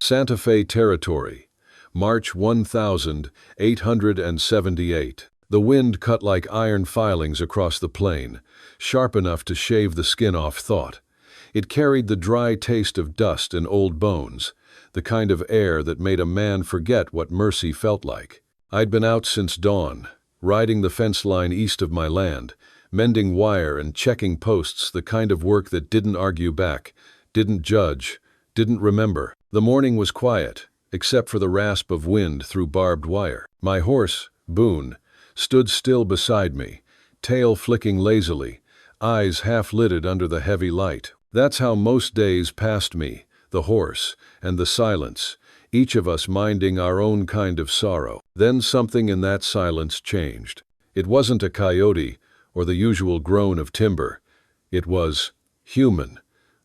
Santa Fe Territory, March 1878. The wind cut like iron filings across the plain, sharp enough to shave the skin off thought. It carried the dry taste of dust and old bones, the kind of air that made a man forget what mercy felt like. I'd been out since dawn, riding the fence line east of my land, mending wire and checking posts, the kind of work that didn't argue back, didn't judge, didn't remember. The morning was quiet, except for the rasp of wind through barbed wire. My horse, Boone, stood still beside me, tail flicking lazily, eyes half-lidded under the heavy light. That's how most days passed me, the horse, and the silence, each of us minding our own kind of sorrow. Then something in that silence changed. It wasn't a coyote or the usual groan of timber. It was human,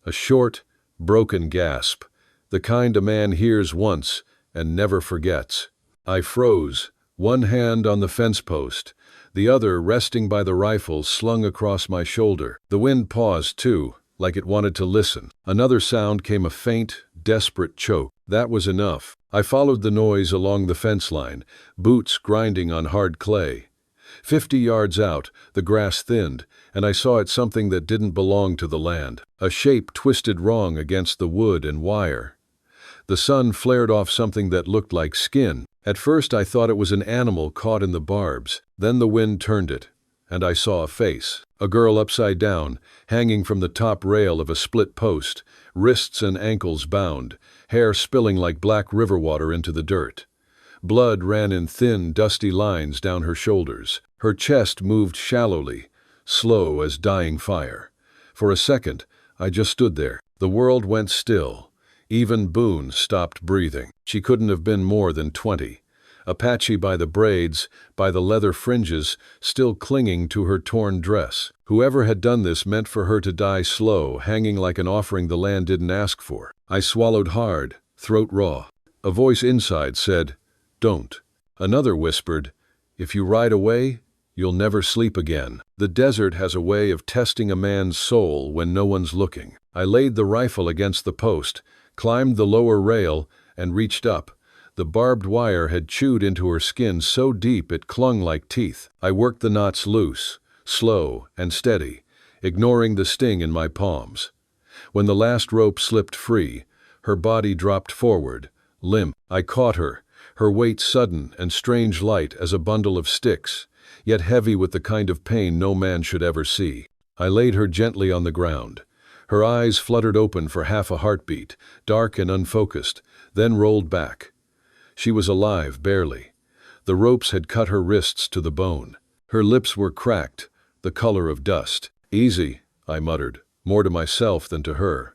a short, broken gasp, the kind a man hears once and never forgets. I froze, one hand on the fence post, the other resting by the rifle slung across my shoulder. The wind paused too, like it wanted to listen. Another sound came, a faint, desperate choke. That was enough. I followed the noise along the fence line, boots grinding on hard clay. 50 yards out, the grass thinned, and I saw it, something that didn't belong to the land. A shape twisted wrong against the wood and wire. The sun flared off something that looked like skin. At first I thought it was an animal caught in the barbs. Then the wind turned it, and I saw a face. A girl upside down, hanging from the top rail of a split post, wrists and ankles bound, hair spilling like black river water into the dirt. Blood ran in thin, dusty lines down her shoulders. Her chest moved shallowly, slow as dying fire. For a second, I just stood there. The world went still. Even Boone stopped breathing. She couldn't have been more than 20. Apache by the braids, by the leather fringes, still clinging to her torn dress. Whoever had done this meant for her to die slow, hanging like an offering the land didn't ask for. I swallowed hard, throat raw. A voice inside said, "Don't." Another whispered, "If you ride away, you'll never sleep again." The desert has a way of testing a man's soul when no one's looking. I laid the rifle against the post, climbed the lower rail, and reached up. The barbed wire had chewed into her skin so deep it clung like teeth. I worked the knots loose, slow and steady, ignoring the sting in my palms. When the last rope slipped free, her body dropped forward, limp. I caught her, her weight sudden and strange light as a bundle of sticks, yet heavy with the kind of pain no man should ever see. I laid her gently on the ground. Her eyes fluttered open for half a heartbeat, dark and unfocused, then rolled back. She was alive, barely. The ropes had cut her wrists to the bone. Her lips were cracked, the color of dust. "Easy," I muttered, more to myself than to her.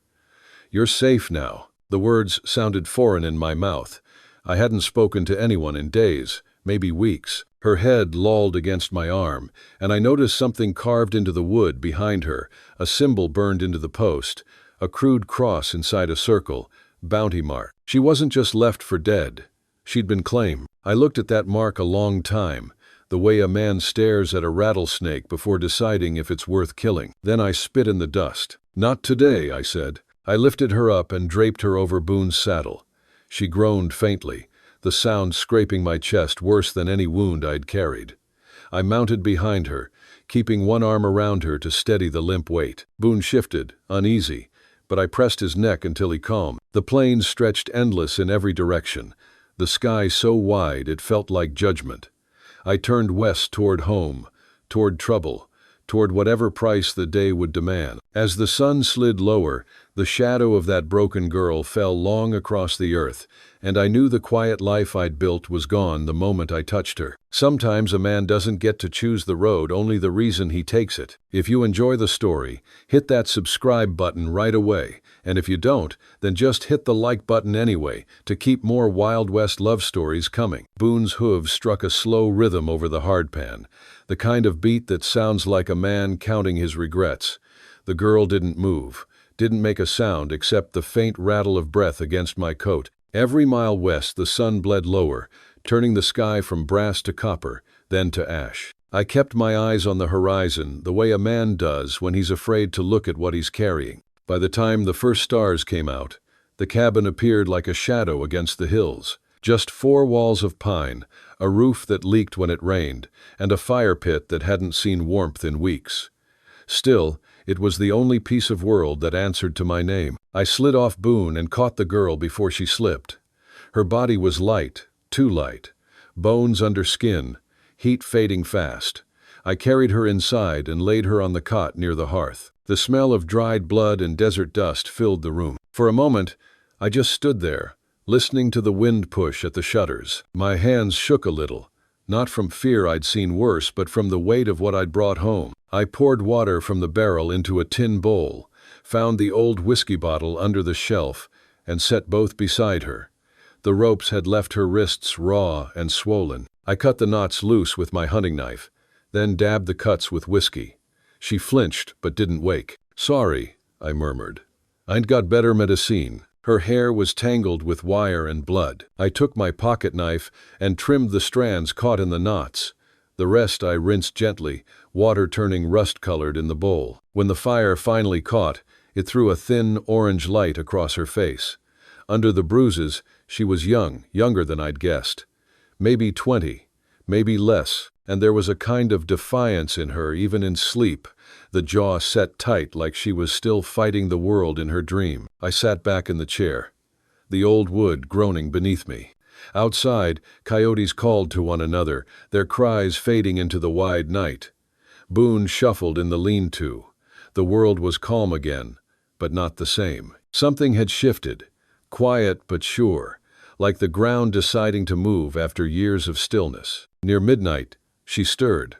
"You're safe now." The words sounded foreign in my mouth. I hadn't spoken to anyone in days, maybe weeks. Her head lolled against my arm, and I noticed something carved into the wood behind her, a symbol burned into the post, a crude cross inside a circle, bounty mark. She wasn't just left for dead. She'd been claimed. I looked at that mark a long time, the way a man stares at a rattlesnake before deciding if it's worth killing. Then I spit in the dust. "Not today," I said. I lifted her up and draped her over Boone's saddle. She groaned faintly, the sound scraping my chest worse than any wound I'd carried. I mounted behind her, keeping one arm around her to steady the limp weight. Boone shifted, uneasy, but I pressed his neck until he calmed. The plains stretched endless in every direction, the sky so wide it felt like judgment. I turned west toward home, toward trouble, toward whatever price the day would demand. As the sun slid lower, the shadow of that broken girl fell long across the earth, and I knew the quiet life I'd built was gone the moment I touched her. Sometimes a man doesn't get to choose the road, only the reason he takes it. If you enjoy the story, hit that subscribe button right away, and if you don't, then just hit the like button anyway to keep more Wild West love stories coming. Boone's hooves struck a slow rhythm over the hardpan, the kind of beat that sounds like a man counting his regrets. The girl didn't move, didn't make a sound except the faint rattle of breath against my coat. Every mile west the sun bled lower, turning the sky from brass to copper, then to ash. I kept my eyes on the horizon, the way a man does when he's afraid to look at what he's carrying. By the time the first stars came out, The cabin appeared like a shadow against the hills. Just 4 walls of pine, a roof that leaked when it rained, and a fire pit that hadn't seen warmth in weeks. Still, it was the only piece of world that answered to my name. I slid off Boone and caught the girl before she slipped. Her body was light, too light. Bones under skin, heat fading fast. I carried her inside and laid her on the cot near the hearth. The smell of dried blood and desert dust filled the room. For a moment, I just stood there, listening to the wind push at the shutters. My hands shook a little, not from fear I'd seen worse, but from the weight of what I'd brought home. I poured water from the barrel into a tin bowl, found the old whiskey bottle under the shelf, and set both beside her. The ropes had left her wrists raw and swollen. I cut the knots loose with my hunting knife, then dabbed the cuts with whiskey. She flinched but didn't wake. "Sorry," I murmured. "I'd got better medicine." Her hair was tangled with wire and blood. I took my pocket knife and trimmed the strands caught in the knots. The rest I rinsed gently, water turning rust-colored in the bowl. When the fire finally caught, it threw a thin orange light across her face. Under the bruises, she was young, younger than I'd guessed. Maybe 20, maybe less, and there was a kind of defiance in her even in sleep, the jaw set tight like she was still fighting the world in her dream. I sat back in the chair, the old wood groaning beneath me. Outside, coyotes called to one another, their cries fading into the wide night. Boone shuffled in the lean-to. The world was calm again, but not the same. Something had shifted, quiet but sure, like the ground deciding to move after years of stillness. Near midnight, she stirred.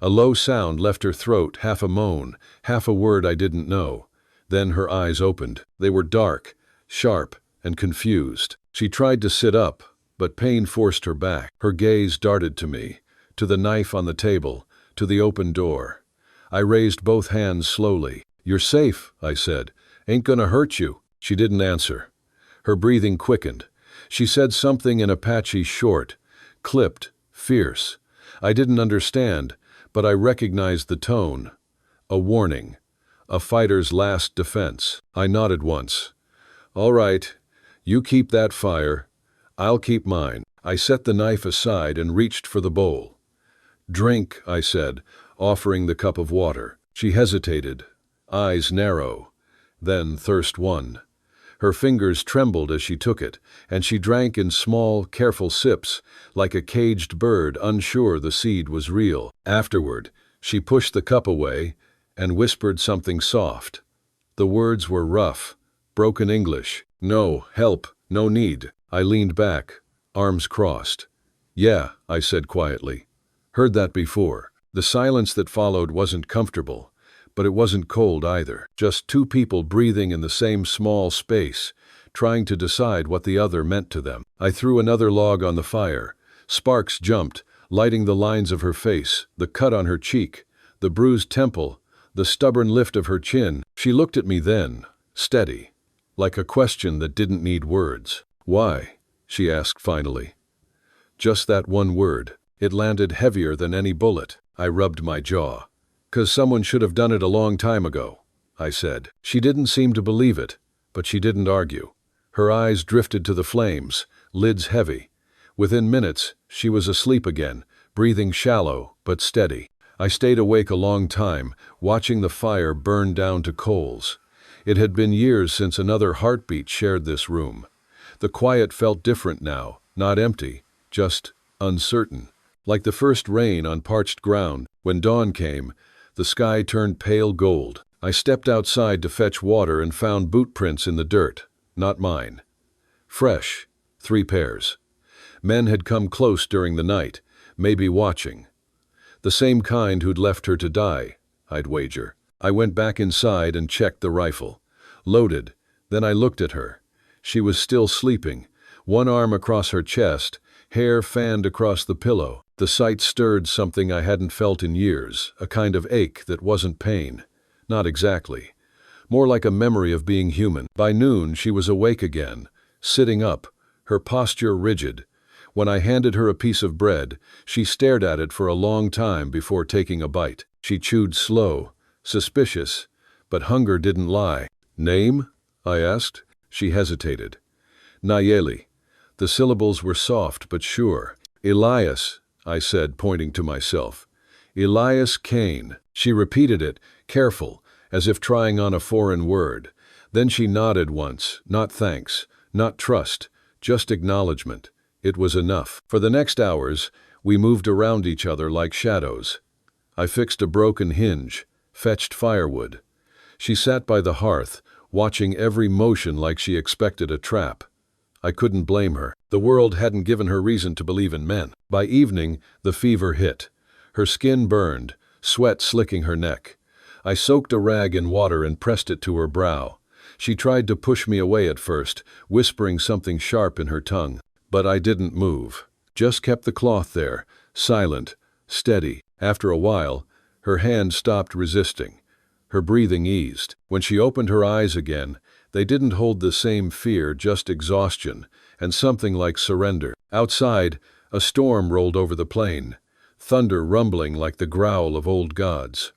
A low sound left her throat, half a moan, half a word I didn't know. Then her eyes opened. They were dark, sharp, and confused. She tried to sit up, but pain forced her back. Her gaze darted to me, to the knife on the table, to the open door. I raised both hands slowly. "You're safe," I said. "Ain't gonna hurt you." She didn't answer. Her breathing quickened. She said something in Apache short, clipped, fierce. I didn't understand, but I recognized the tone. A warning. A fighter's last defense. I nodded once. "All right. You keep that fire. I'll keep mine." I set the knife aside and reached for the bowl. "Drink," I said, offering the cup of water. She hesitated, eyes narrow. Then thirst won. Her fingers trembled as she took it, and she drank in small, careful sips, like a caged bird unsure the seed was real. Afterward, she pushed the cup away and whispered something soft. The words were rough, broken English. "No, help, no need." I leaned back, arms crossed. "Yeah," I said quietly. "Heard that before." The silence that followed wasn't comfortable, but it wasn't cold either. Just 2 people breathing in the same small space, trying to decide what the other meant to them. I threw another log on the fire. Sparks jumped, lighting the lines of her face, the cut on her cheek, the bruised temple, the stubborn lift of her chin. She looked at me then, steady, like a question that didn't need words. "Why?" she asked finally. Just that one word. It landed heavier than any bullet. I rubbed my jaw. "'Cause someone should have done it a long time ago," I said. She didn't seem to believe it, but she didn't argue. Her eyes drifted to the flames, lids heavy. Within minutes, she was asleep again, breathing shallow but steady. I stayed awake a long time, watching the fire burn down to coals. It had been years since another heartbeat shared this room. The quiet felt different now, not empty, just uncertain. Like the first rain on parched ground, when dawn came, the sky turned pale gold. I stepped outside to fetch water and found boot prints in the dirt, not mine. Fresh, 3 pairs. Men had come close during the night, maybe watching. The same kind who'd left her to die, I'd wager. I went back inside and checked the rifle. Loaded, then I looked at her. She was still sleeping, one arm across her chest, hair fanned across the pillow. The sight stirred something I hadn't felt in years, a kind of ache that wasn't pain. Not exactly. More like a memory of being human. By noon, she was awake again, sitting up, her posture rigid. When I handed her a piece of bread, she stared at it for a long time before taking a bite. She chewed slow, suspicious, but hunger didn't lie. "Name?" I asked. She hesitated. Nayeli. The syllables were soft but sure. Elias, I said, pointing to myself. Elias Kane. She repeated it, careful, as if trying on a foreign word. Then she nodded once, not thanks, not trust, just acknowledgement. It was enough. For the next hours, we moved around each other like shadows. I fixed a broken hinge, fetched firewood. She sat by the hearth, watching every motion like she expected a trap. I couldn't blame her. The world hadn't given her reason to believe in men. By evening, the fever hit. Her skin burned, sweat slicking her neck. I soaked a rag in water and pressed it to her brow. She tried to push me away at first, whispering something sharp in her tongue. But I didn't move. Just kept the cloth there, silent, steady. After a while, her hand stopped resisting. Her breathing eased. When she opened her eyes again, they didn't hold the same fear, just exhaustion, and something like surrender. Outside, a storm rolled over the plain, thunder rumbling like the growl of old gods.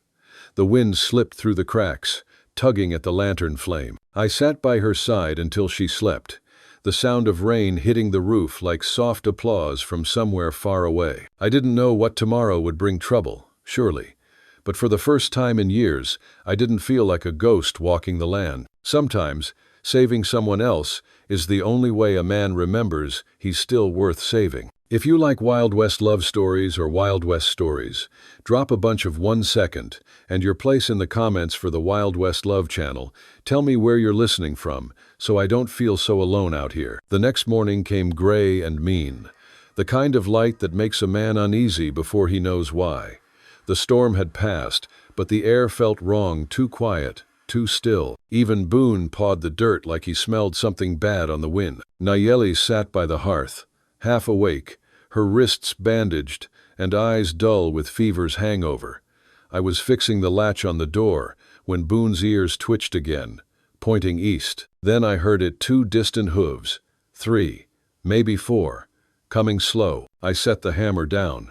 The wind slipped through the cracks, tugging at the lantern flame. I sat by her side until she slept, the sound of rain hitting the roof like soft applause from somewhere far away. I didn't know what tomorrow would bring trouble, surely. But for the first time in years, I didn't feel like a ghost walking the land. Sometimes, saving someone else is the only way a man remembers he's still worth saving. If you like Wild West love stories or Wild West stories, drop a bunch of 1 second and your place in the comments for the Wild West Love channel. Tell me where you're listening from, so I don't feel so alone out here. The next morning came gray and mean, the kind of light that makes a man uneasy before he knows why. The storm had passed, but the air felt wrong, too quiet, too still. Even Boone pawed the dirt like he smelled something bad on the wind. Nayeli sat by the hearth, half awake, her wrists bandaged and eyes dull with fever's hangover. I was fixing the latch on the door when Boone's ears twitched again, pointing east. Then I heard it, 2 distant hooves, 3, maybe 4, coming slow. I set the hammer down.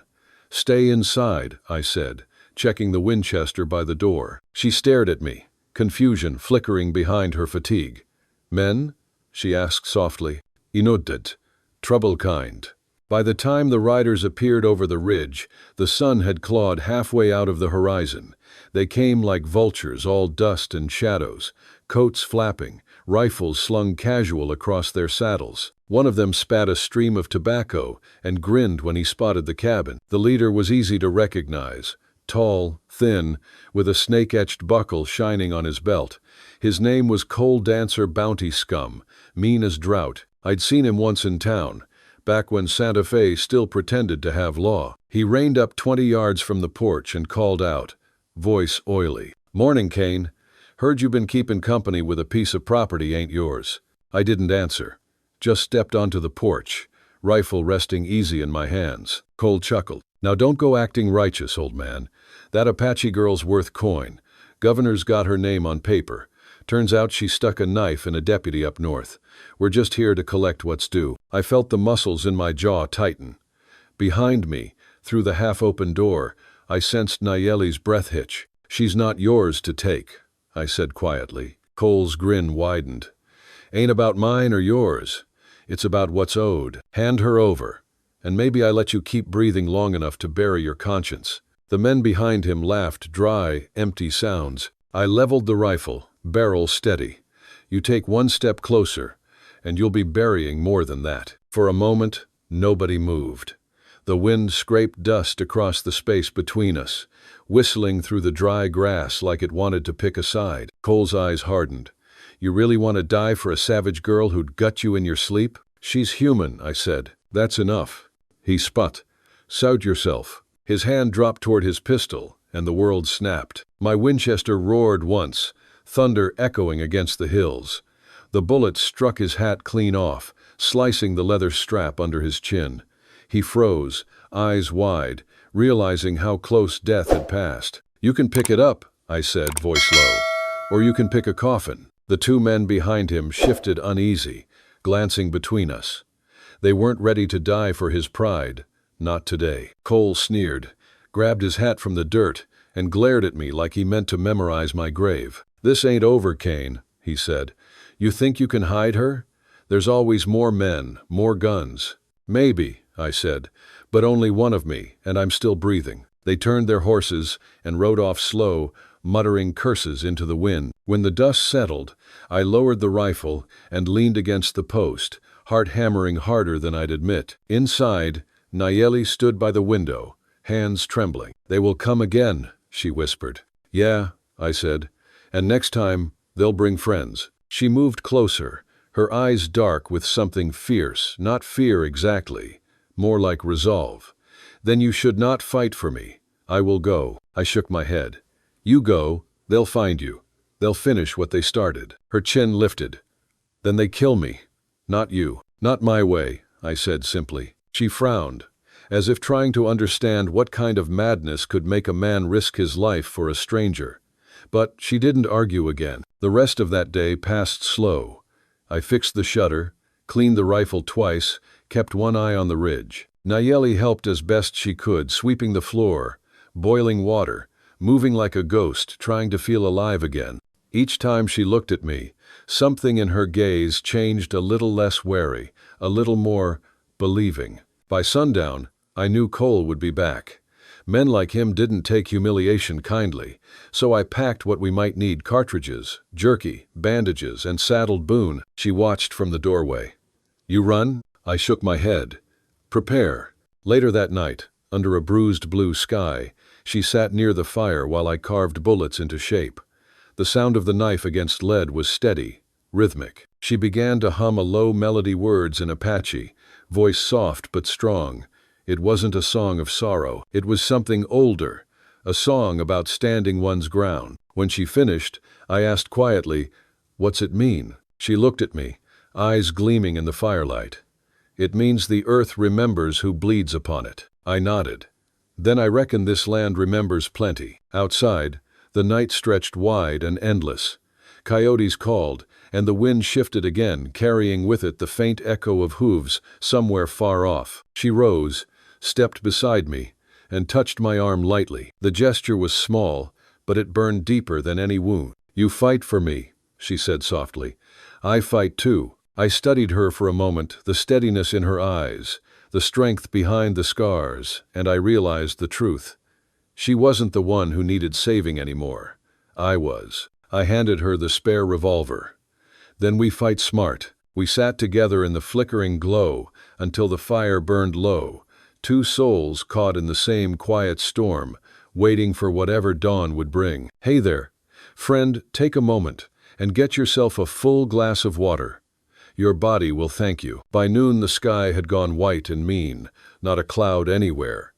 "Stay inside," I said, checking the Winchester by the door. She stared at me, confusion flickering behind her fatigue. "Men?" she asked softly. "Inuddet. Trouble kind." By the time the riders appeared over the ridge, the sun had clawed halfway out of the horizon. They came like vultures, all dust and shadows, coats flapping, rifles slung casual across their saddles. One of them spat a stream of tobacco and grinned when he spotted the cabin. The leader was easy to recognize, tall, thin, with a snake-etched buckle shining on his belt. His name was Coal Dancer Bounty Scum, mean as drought. I'd seen him once in town, back when Santa Fe still pretended to have law. He reined up 20 yards from the porch and called out, voice oily. "Morning, Kane. Heard you been keeping company with a piece of property ain't yours." I didn't answer, just stepped onto the porch, rifle resting easy in my hands. Cole chuckled. "Now don't go acting righteous, old man. That Apache girl's worth coin. Governor's got her name on paper. Turns out she stuck a knife in a deputy up north. We're just here to collect what's due." I felt the muscles in my jaw tighten. Behind me, through the half-open door, I sensed Nayeli's breath hitch. "She's not yours to take," I said quietly. Cole's grin widened. "Ain't about mine or yours. It's about what's owed. Hand her over, and maybe I let you keep breathing long enough to bury your conscience." The men behind him laughed dry, empty sounds. I leveled the rifle, barrel steady. "You take 1 step closer, and you'll be burying more than that." For a moment, nobody moved. The wind scraped dust across the space between us, whistling through the dry grass like it wanted to pick a side. Cole's eyes hardened. "You really want to die for a savage girl who'd gut you in your sleep?" "She's human," I said. "That's enough." He spat. "Sout yourself." His hand dropped toward his pistol, and the world snapped. My Winchester roared once, thunder echoing against the hills. The bullet struck his hat clean off, slicing the leather strap under his chin. He froze, eyes wide, realizing how close death had passed. "You can pick it up," I said, voice low, "or you can pick a coffin." The 2 men behind him shifted uneasy, glancing between us. They weren't ready to die for his pride, not today. Cole sneered, grabbed his hat from the dirt, and glared at me like he meant to memorize my grave. "This ain't over, Kane," he said. You think you can hide her? There's always more men, more guns. Maybe, I said, but only one of me, and I'm still breathing. They turned their horses and rode off slow, muttering curses into the wind. When the dust settled, I lowered the rifle and leaned against the post, heart hammering harder than I'd admit. Inside, Nayeli stood by the window, hands trembling. They will come again, she whispered. Yeah, I said, and next time, they'll bring friends. She moved closer, her eyes dark with something fierce, not fear exactly, more like resolve. Then you should not fight for me. I will go. I shook my head. You go, they'll find you. They'll finish what they started. Her chin lifted. Then they kill me. Not you. Not my way, I said simply. She frowned, as if trying to understand what kind of madness could make a man risk his life for a stranger. But she didn't argue again. The rest of that day passed slow. I fixed the shutter, cleaned the rifle twice, kept one eye on the ridge. Nayeli helped as best she could, sweeping the floor, boiling water, moving like a ghost, trying to feel alive again. Each time she looked at me, something in her gaze changed, a little less wary, a little more believing. By sundown, I knew Cole would be back. Men like him didn't take humiliation kindly, so I packed what we might need: cartridges, jerky, bandages, and saddled Boone. She watched from the doorway. You run? I shook my head. Prepare. Later that night, under a bruised blue sky, she sat near the fire while I carved bullets into shape. The sound of the knife against lead was steady, rhythmic. She began to hum a low melody, words in Apache, voice soft but strong. It wasn't a song of sorrow. It was something older, a song about standing one's ground. When she finished, I asked quietly, "What's it mean?" She looked at me, eyes gleaming in the firelight. It means the earth remembers who bleeds upon it. I nodded. Then I reckon this land remembers plenty. Outside, the night stretched wide and endless. Coyotes called, and the wind shifted again, carrying with it the faint echo of hooves somewhere far off. She rose, stepped beside me, and touched my arm lightly. The gesture was small, but it burned deeper than any wound. You fight for me, she said softly. I fight too. I studied her for a moment, the steadiness in her eyes, the strength behind the scars, and I realized the truth. She wasn't the one who needed saving anymore. I was. I handed her the spare revolver. Then we fight smart. We sat together in the flickering glow until the fire burned low, two souls caught in the same quiet storm, waiting for whatever dawn would bring. Hey there, friend, take a moment and get yourself a full glass of water. Your body will thank you. By noon the sky had gone white and mean, not a cloud anywhere.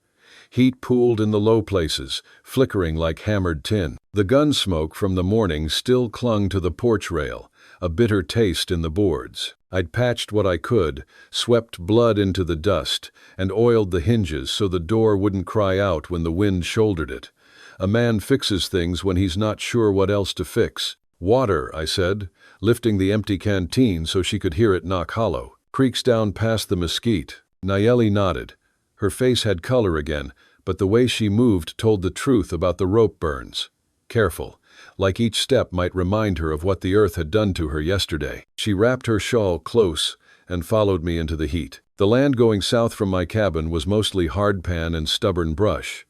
Heat pooled in the low places, flickering like hammered tin. The gun smoke from the morning still clung to the porch rail, a bitter taste in the boards. I'd patched what I could, swept blood into the dust, and oiled the hinges so the door wouldn't cry out when the wind shouldered it. A man fixes things when he's not sure what else to fix. Water, I said, lifting the empty canteen so she could hear it knock hollow. Creaks down past the mesquite. Nayeli nodded. Her face had color again, but the way she moved told the truth about the rope burns. Careful, like each step might remind her of what the earth had done to her yesterday. She wrapped her shawl close and followed me into the heat. The land going south from my cabin was mostly hardpan and stubborn brush.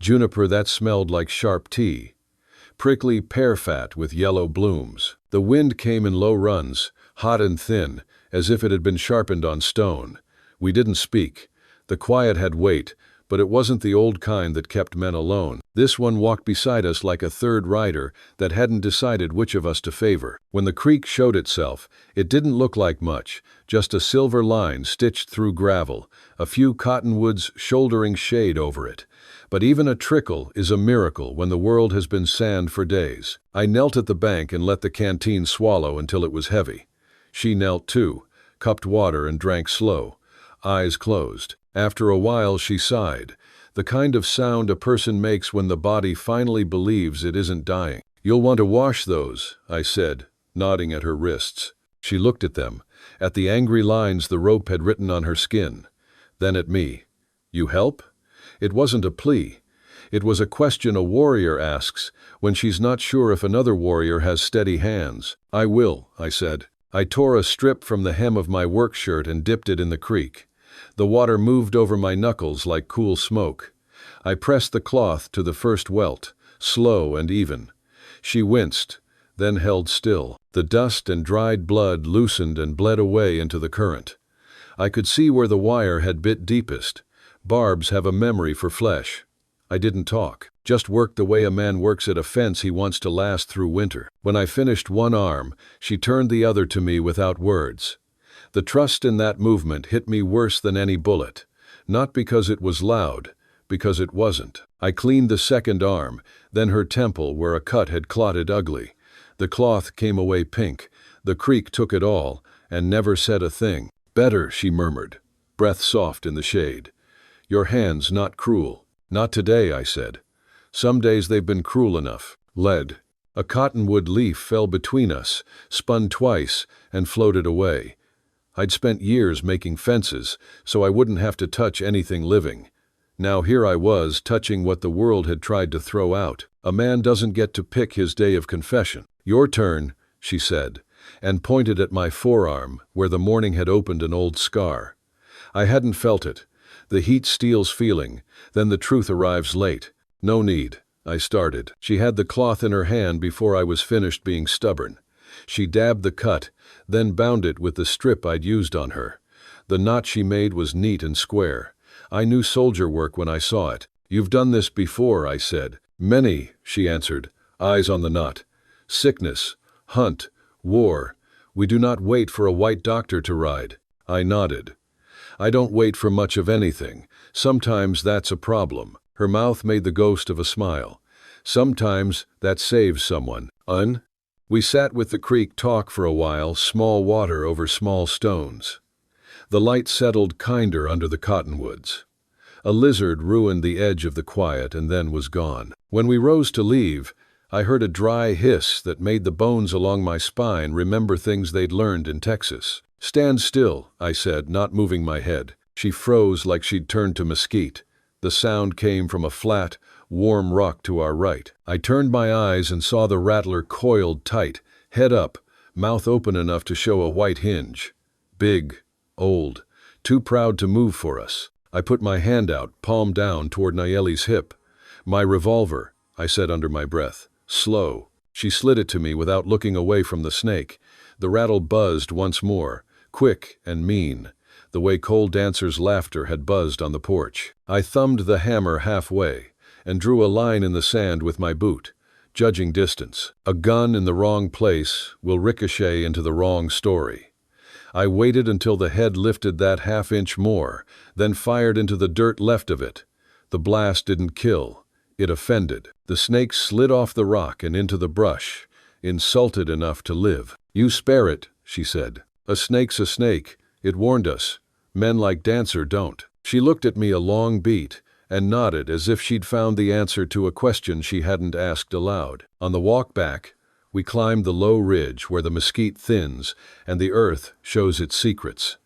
Juniper that smelled like sharp tea. Prickly pear fat with yellow blooms. The wind came in low runs, hot and thin, as if it had been sharpened on stone. We didn't speak. The quiet had weight, but it wasn't the old kind that kept men alone. This one walked beside us like a third rider that hadn't decided which of us to favor. When the creek showed itself, it didn't look like much, just a silver line stitched through gravel, a few cottonwoods shouldering shade over it. But even a trickle is a miracle when the world has been sand for days. I knelt at the bank and let the canteen swallow until it was heavy. She knelt too, cupped water and drank slow, eyes closed. After a while she sighed, the kind of sound a person makes when the body finally believes it isn't dying. You'll want to wash those, I said, nodding at her wrists. She looked at them, at the angry lines the rope had written on her skin, then at me. You help? It wasn't a plea. It was a question a warrior asks when she's not sure if another warrior has steady hands. "I will," I said. I tore a strip from the hem of my work shirt and dipped it in the creek. The water moved over my knuckles like cool smoke. I pressed the cloth to the first welt, slow and even. She winced, then held still. The dust and dried blood loosened and bled away into the current. I could see where the wire had bit deepest. Barbs have a memory for flesh. I didn't talk, just worked the way a man works at a fence he wants to last through winter. When I finished one arm, she turned the other to me without words. The trust in that movement hit me worse than any bullet. Not because it was loud, because it wasn't. I cleaned the second arm, then her temple where a cut had clotted ugly. The cloth came away pink. The creek took it all, and never said a thing. "Better," she murmured, breath soft in the shade. "Your hands not cruel." "Not today," I said. "Some days they've been cruel enough." Lead. A cottonwood leaf fell between us, spun twice, and floated away. I'd spent years making fences, so I wouldn't have to touch anything living. Now here I was, touching what the world had tried to throw out. A man doesn't get to pick his day of confession. "Your turn," she said, and pointed at my forearm, where the morning had opened an old scar. I hadn't felt it. The heat steals feeling, then the truth arrives late. "No need," I started. She had the cloth in her hand before I was finished being stubborn. She dabbed the cut, then bound it with the strip I'd used on her. The knot she made was neat and square. I knew soldier work when I saw it. "You've done this before," I said. "Many," she answered, eyes on the knot. "Sickness, hunt, war. We do not wait for a white doctor to ride." I nodded. "I don't wait for much of anything. Sometimes that's a problem." Her mouth made the ghost of a smile. "Sometimes that saves someone." We sat with the creek talk for a while, small water over small stones. The light settled kinder under the cottonwoods. A lizard ruined the edge of the quiet and then was gone. When we rose to leave, I heard a dry hiss that made the bones along my spine remember things they'd learned in Texas. "Stand still," I said, not moving my head. She froze like she'd turned to mesquite. The sound came from a flat, warm rock to our right. I turned my eyes and saw the rattler coiled tight, head up, mouth open enough to show a white hinge. Big, old, too proud to move for us. I put my hand out, palm down, toward Nayeli's hip. "My revolver," I said under my breath. "Slow." She slid it to me without looking away from the snake. The rattle buzzed once more, quick and mean, the way Cole Dancer's laughter had buzzed on the porch. I thumbed the hammer halfway and drew a line in the sand with my boot, judging distance. A gun in the wrong place will ricochet into the wrong story. I waited until the head lifted that half-inch more, then fired into the dirt left of it. The blast didn't kill. It offended. The snake slid off the rock and into the brush, insulted enough to live. "You spare it," she said. "A snake's a snake. It warned us. Men like Dancer don't." She looked at me a long beat and nodded as if she'd found the answer to a question she hadn't asked aloud. On the walk back, we climbed the low ridge where the mesquite thins and the earth shows its secrets.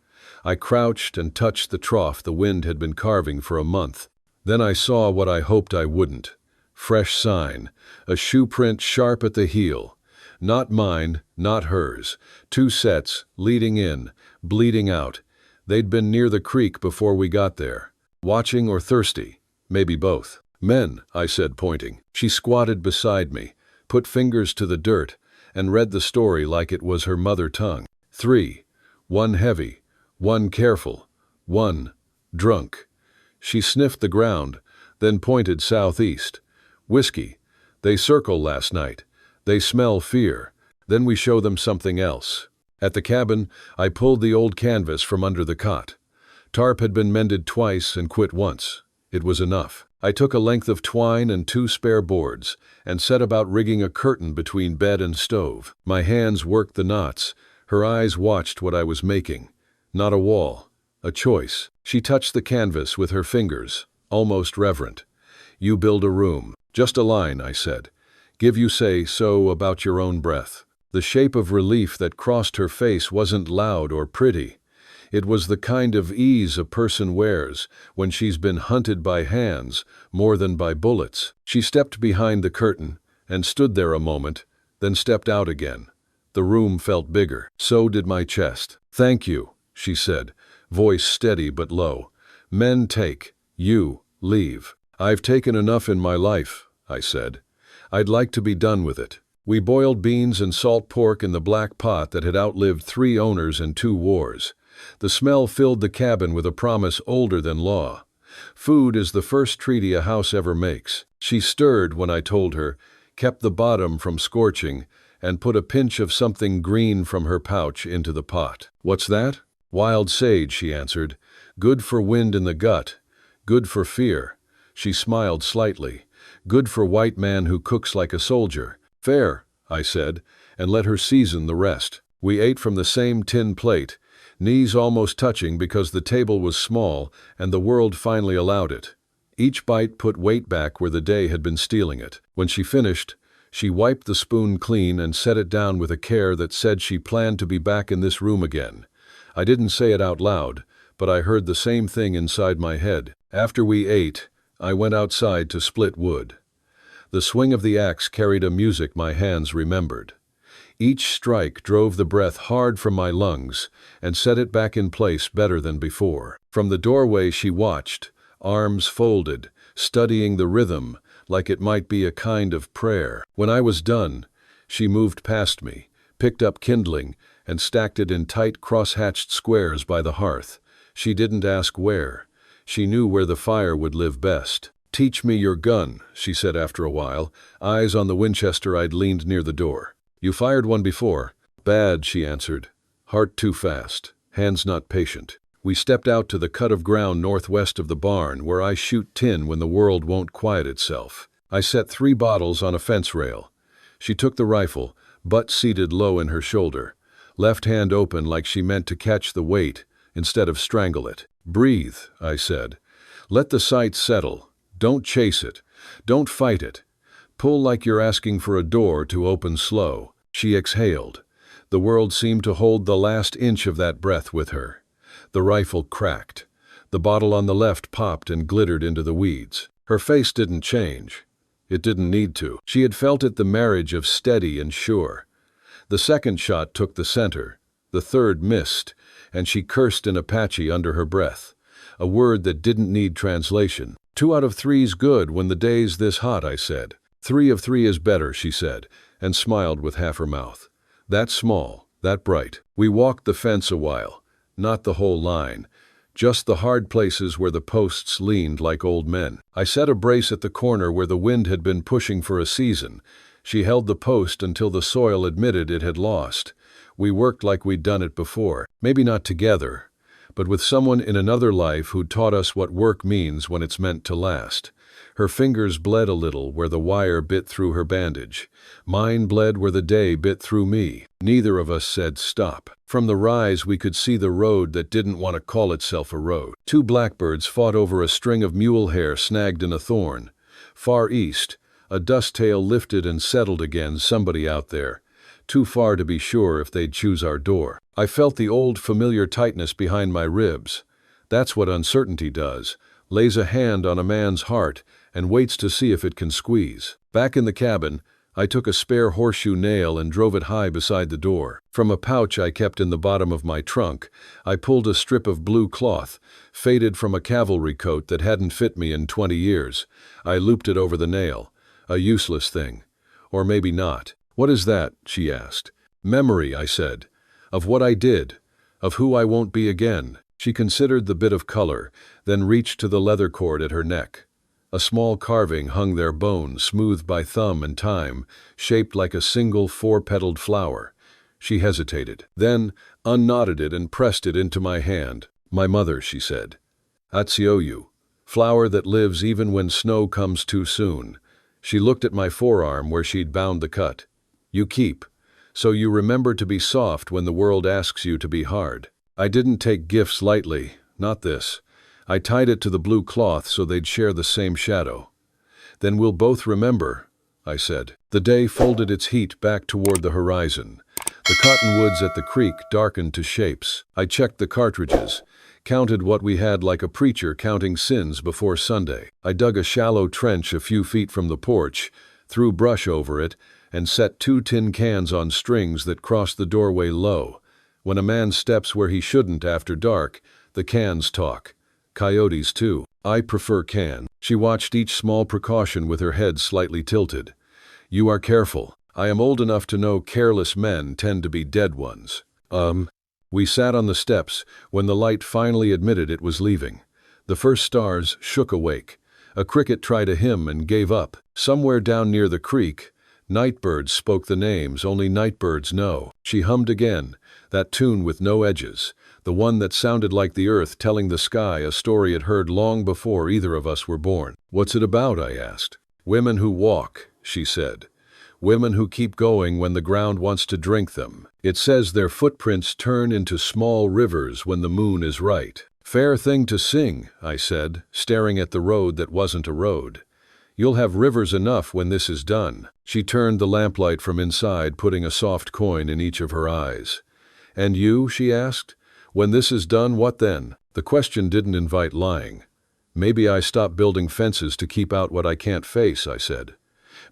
I crouched and touched the trough the wind had been carving for a month. Then I saw what I hoped I wouldn't. Fresh sign, a shoe print sharp at the heel. Not mine, not hers. 2 sets, leading in, bleeding out. They'd been near the creek before we got there. Watching or thirsty? Maybe both. "Men," I said, pointing. She squatted beside me, put fingers to the dirt, and read the story like it was her mother tongue. 3. 1 heavy, 1 careful, 1 drunk. She sniffed the ground, then pointed southeast. "Whiskey. They circle last night. They smell fear. Then we show them something else." At the cabin, I pulled the old canvas from under the cot. Tarp had been mended twice and quit once. It was enough. I took a length of twine and 2 spare boards and set about rigging a curtain between bed and stove. My hands worked the knots. Her eyes watched what I was making. Not a wall, a choice. She touched the canvas with her fingers, almost reverent. "You build a room." "Just a line," I said. "Give you say so about your own breath." The shape of relief that crossed her face wasn't loud or pretty. It was the kind of ease a person wears when she's been hunted by hands more than by bullets. She stepped behind the curtain and stood there a moment, then stepped out again. The room felt bigger. So did my chest. "Thank you," she said, voice steady but low. "Men take, you leave." "I've taken enough in my life," I said. "I'd like to be done with it." We boiled beans and salt pork in the black pot that had outlived 3 owners and 2 wars. The smell filled the cabin with a promise older than law. Food is the first treaty a house ever makes. She stirred when I told her, kept the bottom from scorching, and put a pinch of something green from her pouch into the pot. "What's that?" "Wild sage," she answered. "Good for wind in the gut. Good for fear." She smiled slightly. "Good for white man who cooks like a soldier." "Fair," I said, and let her season the rest. We ate from the same tin plate, knees almost touching because the table was small and the world finally allowed it. Each bite put weight back where the day had been stealing it. When she finished, she wiped the spoon clean and set it down with a care that said she planned to be back in this room again. I didn't say it out loud, but I heard the same thing inside my head. After we ate, I went outside to split wood. The swing of the axe carried a music my hands remembered. Each strike drove the breath hard from my lungs and set it back in place better than before. From the doorway she watched, arms folded, studying the rhythm like it might be a kind of prayer. When I was done, she moved past me, picked up kindling, and stacked it in tight cross-hatched squares by the hearth. She didn't ask where. She knew where the fire would live best. "Teach me your gun," she said after a while, eyes on the Winchester I'd leaned near the door. "You fired one before." "Bad," she answered. "Heart too fast, hands not patient." We stepped out to the cut of ground northwest of the barn where I shoot tin when the world won't quiet itself. I set 3 bottles on a fence rail. She took the rifle, butt seated low in her shoulder, left hand open like she meant to catch the weight instead of strangle it. "Breathe," I said. "Let the sight settle. Don't chase it. Don't fight it. Pull like you're asking for a door to open slow." She exhaled. The world seemed to hold the last inch of that breath with her. The rifle cracked. The bottle on the left popped and glittered into the weeds. Her face didn't change. It didn't need to. She had felt it, the marriage of steady and sure. The second shot took the center. The third missed, and she cursed in Apache under her breath, a word that didn't need translation. 2 out of 3's good when the day's this hot," I said. 3 of 3 is better," she said, and smiled with half her mouth. "That small, that bright." We walked the fence a while, not the whole line, just the hard places where the posts leaned like old men. I set a brace at the corner where the wind had been pushing for a season. She held the post until the soil admitted it had lost. We worked like we'd done it before, maybe not together, but with someone in another life who taught us what work means when it's meant to last. Her fingers bled a little where the wire bit through her bandage. Mine bled where the day bit through me. Neither of us said stop. From the rise we could see the road that didn't want to call itself a road. 2 blackbirds fought over a string of mule hair snagged in a thorn. Far east, a dust tail lifted and settled again, somebody out there. Too far to be sure if they'd choose our door. I felt the old familiar tightness behind my ribs. That's what uncertainty does. Lays a hand on a man's heart and waits to see if it can squeeze. Back in the cabin, I took a spare horseshoe nail and drove it high beside the door. From a pouch I kept in the bottom of my trunk, I pulled a strip of blue cloth, faded from a cavalry coat that hadn't fit me in 20 years. I looped it over the nail. A useless thing. Or maybe not. "What is that?" she asked. "Memory," I said. "Of what I did. Of who I won't be again." She considered the bit of color, then reached to the leather cord at her neck. A small carving hung there, bone, smoothed by thumb and time, shaped like a single 4-petaled flower. She hesitated, then unknotted it and pressed it into my hand. "My mother," she said. "Atsioyu. Flower that lives even when snow comes too soon." She looked at my forearm where she'd bound the cut. "You keep, so you remember to be soft when the world asks you to be hard." I didn't take gifts lightly, not this. I tied it to the blue cloth so they'd share the same shadow. "Then we'll both remember," I said. The day folded its heat back toward the horizon. The cottonwoods at the creek darkened to shapes. I checked the cartridges, counted what we had like a preacher counting sins before Sunday. I dug a shallow trench a few feet from the porch, threw brush over it, and set 2 tin cans on strings that crossed the doorway low. When a man steps where he shouldn't after dark, the cans talk. Coyotes, too. I prefer can. She watched each small precaution with her head slightly tilted. You are careful. I am old enough to know careless men tend to be dead ones. We sat on the steps when the light finally admitted it was leaving. The first stars shook awake. A cricket tried a hymn and gave up. Somewhere down near the creek, nightbirds spoke the names only nightbirds know. She hummed again, that tune with no edges, the one that sounded like the earth telling the sky a story it heard long before either of us were born. What's it about? I asked. Women who walk, she said. Women who keep going when the ground wants to drink them. It says their footprints turn into small rivers when the moon is right. Fair thing to sing, I said, staring at the road that wasn't a road. You'll have rivers enough when this is done. She turned the lamplight from inside, putting a soft coin in each of her eyes. And you, she asked, when this is done, what then? The question didn't invite lying. Maybe I stop building fences to keep out what I can't face, I said.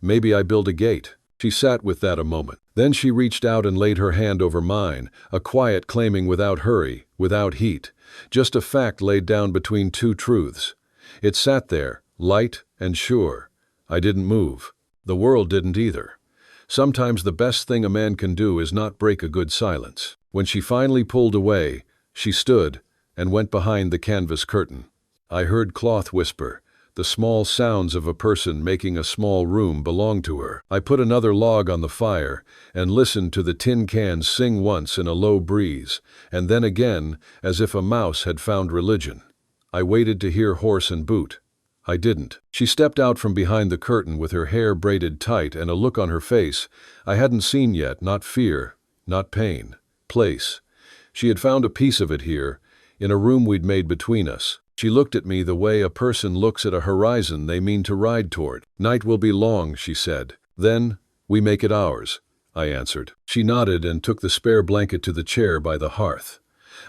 Maybe I build a gate. She sat with that a moment. Then she reached out and laid her hand over mine, a quiet claiming without hurry, without heat, just a fact laid down between 2 truths. It sat there, light and sure. I didn't move. The world didn't either. Sometimes the best thing a man can do is not break a good silence. When she finally pulled away, she stood and went behind the canvas curtain. I heard cloth whisper. The small sounds of a person making a small room belonged to her. I put another log on the fire and listened to the tin cans sing once in a low breeze, and then again as if a mouse had found religion. I waited to hear horse and boot. I didn't. She stepped out from behind the curtain with her hair braided tight and a look on her face I hadn't seen yet, not fear, not pain. Place. She had found a piece of it here, in a room we'd made between us. She looked at me the way a person looks at a horizon they mean to ride toward. Night will be long, she said. Then, we make it ours, I answered. She nodded and took the spare blanket to the chair by the hearth.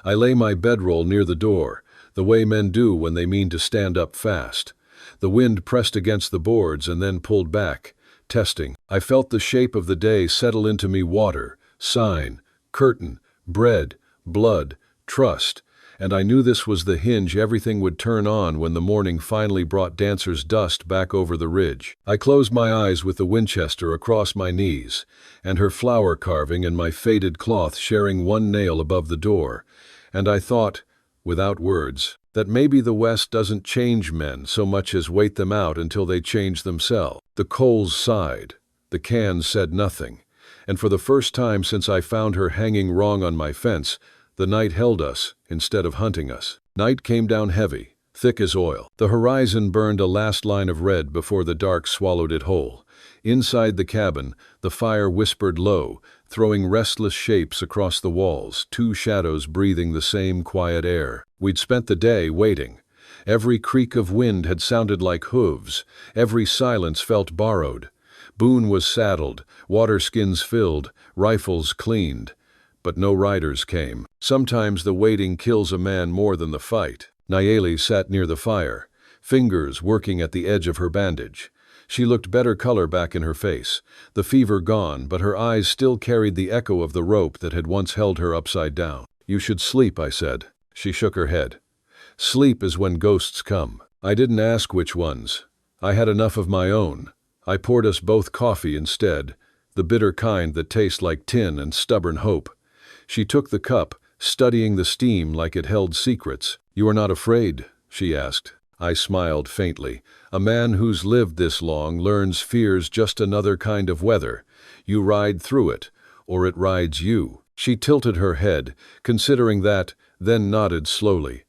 I lay my bedroll near the door, the way men do when they mean to stand up fast. The wind pressed against the boards and then pulled back, testing. I felt the shape of the day settle into me: water, sign, curtain, bread, blood, trust. And I knew this was the hinge everything would turn on when the morning finally brought dancer's dust back over the ridge. I closed my eyes with the Winchester across my knees, and her flower carving and my faded cloth sharing one nail above the door, and I thought, without words, that maybe the West doesn't change men so much as wait them out until they change themselves. The coals sighed. The cans said nothing, and for the first time since I found her hanging wrong on my fence, the night held us instead of hunting us. Night came down heavy, thick as oil. The horizon burned a last line of red before the dark swallowed it whole. Inside the cabin, the fire whispered low, throwing restless shapes across the walls, 2 shadows breathing the same quiet air. We'd spent the day waiting. Every creak of wind had sounded like hooves. Every silence felt borrowed. Boone was saddled, water skins filled, rifles cleaned. But no riders came. Sometimes the waiting kills a man more than the fight. Nayeli sat near the fire, fingers working at the edge of her bandage. She looked better color back in her face, the fever gone, but her eyes still carried the echo of the rope that had once held her upside down. You should sleep, I said. She shook her head. Sleep is when ghosts come. I didn't ask which ones. I had enough of my own. I poured us both coffee instead, the bitter kind that tastes like tin and stubborn hope. She took the cup, studying the steam like it held secrets. You are not afraid? She asked. I smiled faintly. A man who's lived this long learns fear's just another kind of weather. You ride through it, or it rides you. She tilted her head, considering that, then nodded slowly.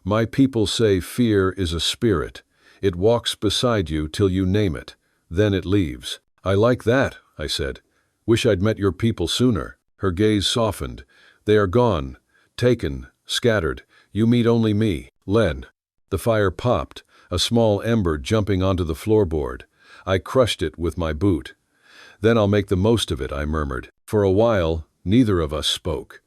My people say fear is a spirit. It walks beside you till you name it. Then it leaves. I like that, I said. Wish I'd met your people sooner. Her gaze softened. They are gone, taken, scattered. You meet only me. Len. The fire popped, a small ember jumping onto the floorboard. I crushed it with my boot. Then I'll make the most of it, I murmured. For a while, Neither of us spoke.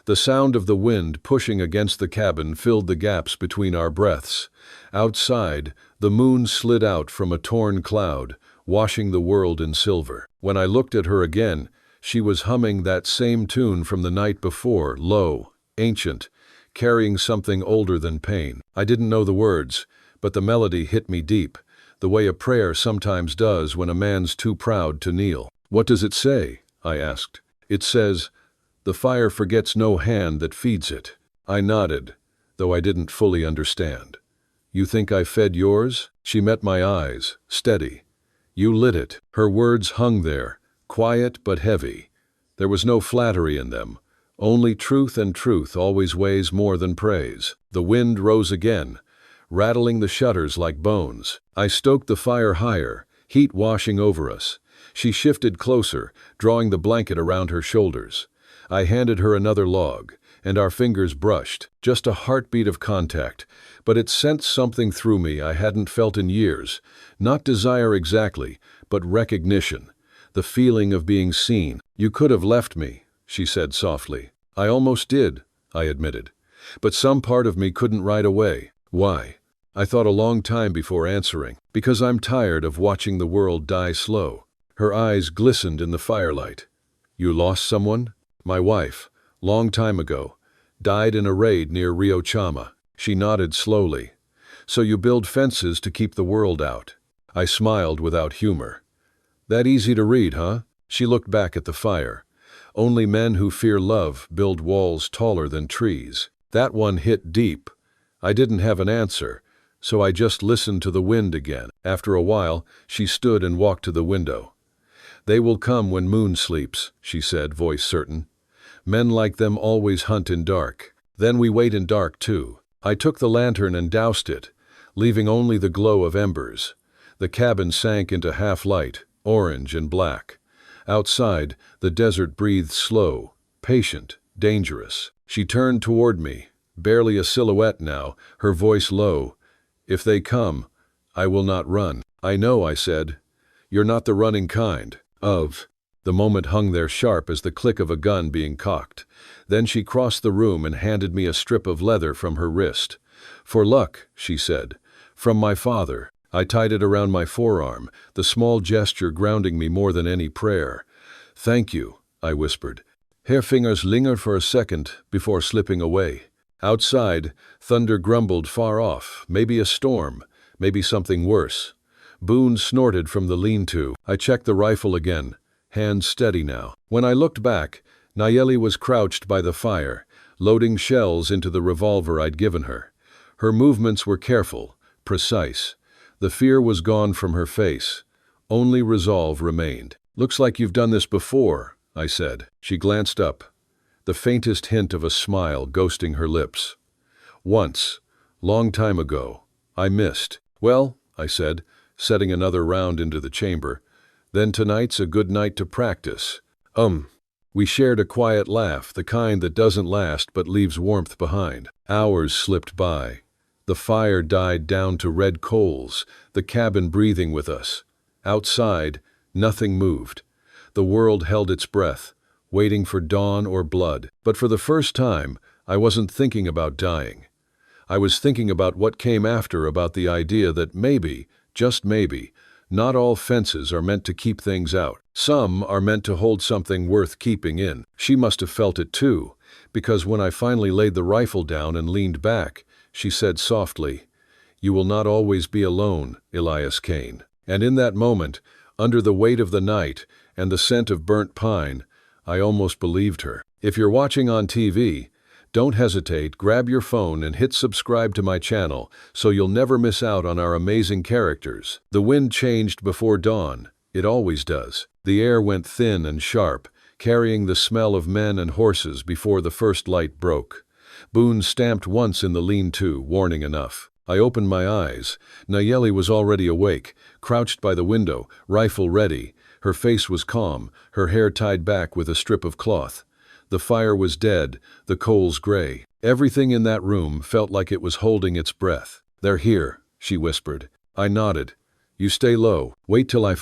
The sound of the wind pushing against the cabin filled the gaps between our breaths. Outside, the moon slid out from a torn cloud, washing the world in silver. When I looked at her again, she was humming that same tune from the night before, low, ancient, carrying something older than pain. I didn't know the words, but the melody hit me deep, the way a prayer sometimes does when a man's too proud to kneel. "What does it say?" I asked. "It says, 'The fire forgets no hand that feeds it.'" I nodded, though I didn't fully understand. "You think I fed yours?" She met my eyes, steady. "You lit it." Her words hung there, quiet but heavy. There was no flattery in them, only truth, and truth always weighs more than praise. The wind rose again, rattling the shutters like bones. I stoked the fire higher, heat washing over us. She shifted closer, drawing the blanket around her shoulders. I handed her another log, and our fingers brushed, just a heartbeat of contact, but it sent something through me I hadn't felt in years. Not desire exactly, but recognition, the feeling of being seen. "You could have left me," she said softly. "I almost did," I admitted, but some part of me couldn't right away. "Why?" I thought a long time before answering. "Because I'm tired of watching the world die slow." Her eyes glistened in the firelight. "You lost someone?" "My wife, long time ago, died in a raid near Rio Chama." She nodded slowly. "So you build fences to keep the world out." I smiled without humor. "That easy to read, huh?" She looked back at the fire. "Only men who fear love build walls taller than trees." That one hit deep. I didn't have an answer, so I just listened to the wind again. After a while, she stood and walked to the window. "They will come when moon sleeps," she said, voice certain. "Men like them always hunt in dark." Then we wait in dark too. I took the lantern and doused it, leaving only the glow of embers. The cabin sank into half-light, orange and black. Outside, the desert breathed slow, patient, dangerous. She turned toward me, barely a silhouette now, her voice low. "If they come, I will not run." "I know," I said. "You're not the running kind." The moment hung there sharp as the click of a gun being cocked. Then she crossed the room and handed me a strip of leather from her wrist. "For luck," she said. "From my father." I tied it around my forearm, the small gesture grounding me more than any prayer. "Thank you," I whispered. Her fingers lingered for a second before slipping away. Outside, thunder grumbled far off, maybe a storm, maybe something worse. Boone snorted from the lean-to. I checked the rifle again, hands steady now. When I looked back, Nayeli was crouched by the fire, loading shells into the revolver I'd given her. Her movements were careful, precise. The fear was gone from her face. Only resolve remained. "Looks like you've done this before," I said. She glanced up, the faintest hint of a smile ghosting her lips. "Once, long time ago, I missed." "Well," I said, setting another round into the chamber, "then tonight's a good night to practice." We shared a quiet laugh, the kind that doesn't last but leaves warmth behind. Hours slipped by. The fire died down to red coals, the cabin breathing with us. Outside, nothing moved. The world held its breath, waiting for dawn or blood. But for the first time, I wasn't thinking about dying. I was thinking about what came after, about the idea that maybe, just maybe, not all fences are meant to keep things out. Some are meant to hold something worth keeping in. She must have felt it too, because when I finally laid the rifle down and leaned back, she said softly, "You will not always be alone, Elias Kane." And in that moment, under the weight of the night and the scent of burnt pine, I almost believed her. If you're watching on TV, don't hesitate, grab your phone and hit subscribe to my channel so you'll never miss out on our amazing characters. The wind changed before dawn. It always does. The air went thin and sharp, carrying the smell of men and horses before the first light broke. Boone stamped once in the lean-to, warning enough. I opened my eyes. Nayeli was already awake, crouched by the window, rifle ready. Her face was calm, her hair tied back with a strip of cloth. The fire was dead, the coals gray. Everything in that room felt like it was holding its breath. "They're here," she whispered. I nodded. "You stay low. Wait till I